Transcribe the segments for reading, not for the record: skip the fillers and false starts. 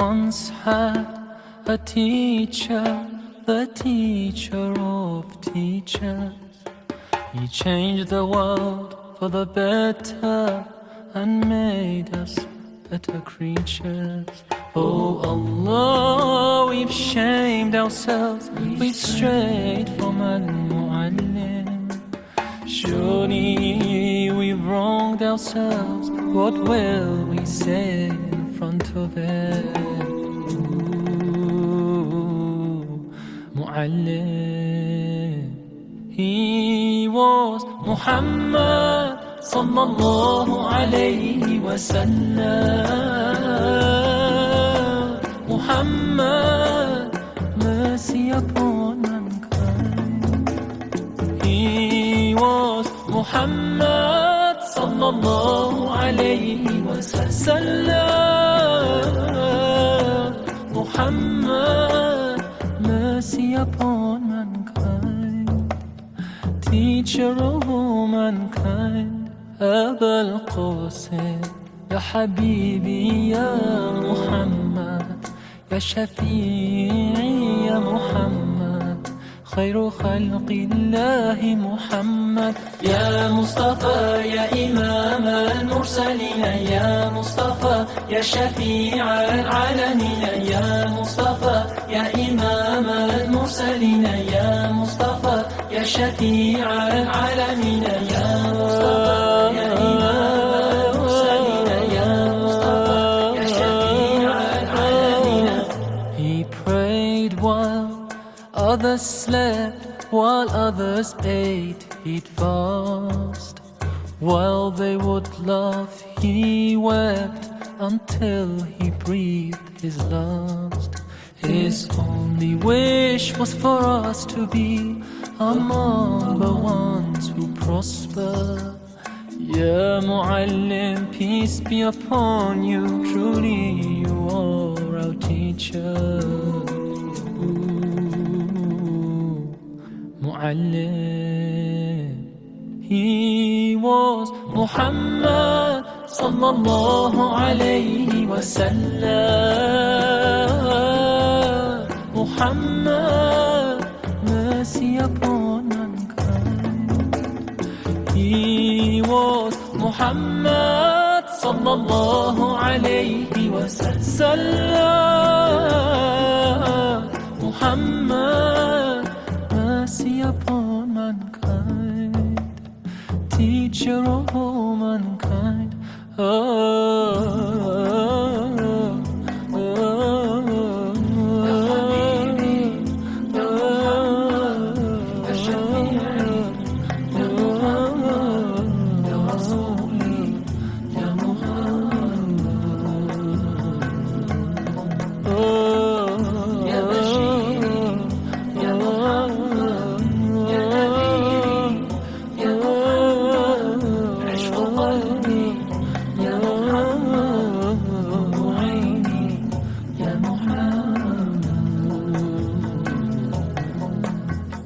once had a teacher, the teacher of teachers. He changed the world for the better and made us better creatures. Oh Allah, we've shamed ourselves, we've strayed from Al-Mu'allim. Surely we've wronged ourselves, what will we say in front of it? Mu'allim. He was Muhammad sallallahu alayhi wa sallam. Muhammad, mercy upon mankind. He was Muhammad sallallahu alayhi wa sallam. Muhammad, mercy upon mankind, teacher of all mankind. أبا القاسم يا حبيبي يا محمد، يا شفيعي يا محمد، خير خلق الله محمد. يا مصطفى يا إمام المرسلين، يا مصطفى يا شفيع العالمين، يا مصطفى يا إمام المرسلين، يا مصطفى يا شفيع العالمين، يا مصطفى يا إمام المرسلين، يا مصطفى يا شفيع العالمين. He prayed while others slept, while others ate, he'd fast. While they would laugh, he wept until he breathed his last. His only wish was for us to be among the ones who prosper. Ya Mu'allim, peace be upon you, truly you are our teacher. Mu'allim. He was Muhammad sallallahu alayhi wa sallam. Muhammad, mercy upon mankind. He was Muhammad sallallahu alayhi wa sallam. Muhammad, mercy upon mankind, teacher of all mankind.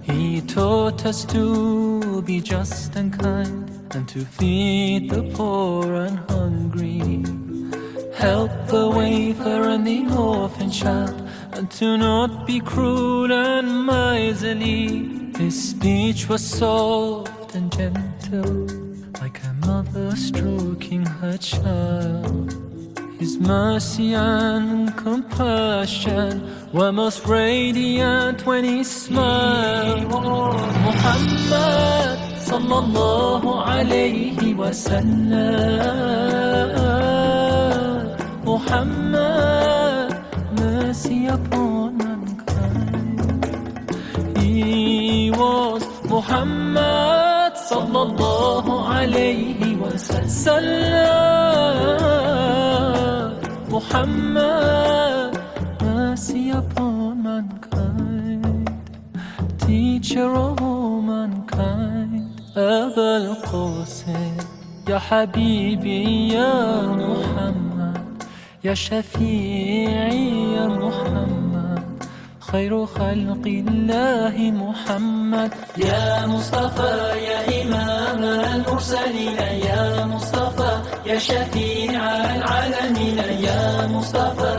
He taught us to be just and kind, and to feed the poor and hungry, help the wafer and the orphan child, and to not be cruel and miserly. His speech was soft and gentle, like a mother stroking her child. His mercy and compassion were most radiant when he smiled. Muhammad sallallahu alayhi wa sallam. Muhammad, mercy upon mankind. He was Muhammad sallallahu alayhi wa sallam. Muhammad, mercy upon mankind, teacher of all mankind. أبا القاسم يا حبيبي يا محمد، يا شفيعي يا محمد، خير خلق الله محمد. يا مصطفى يا إمام المرسلين، يا مصطفى يا شفيع العالمين، يا مصطفى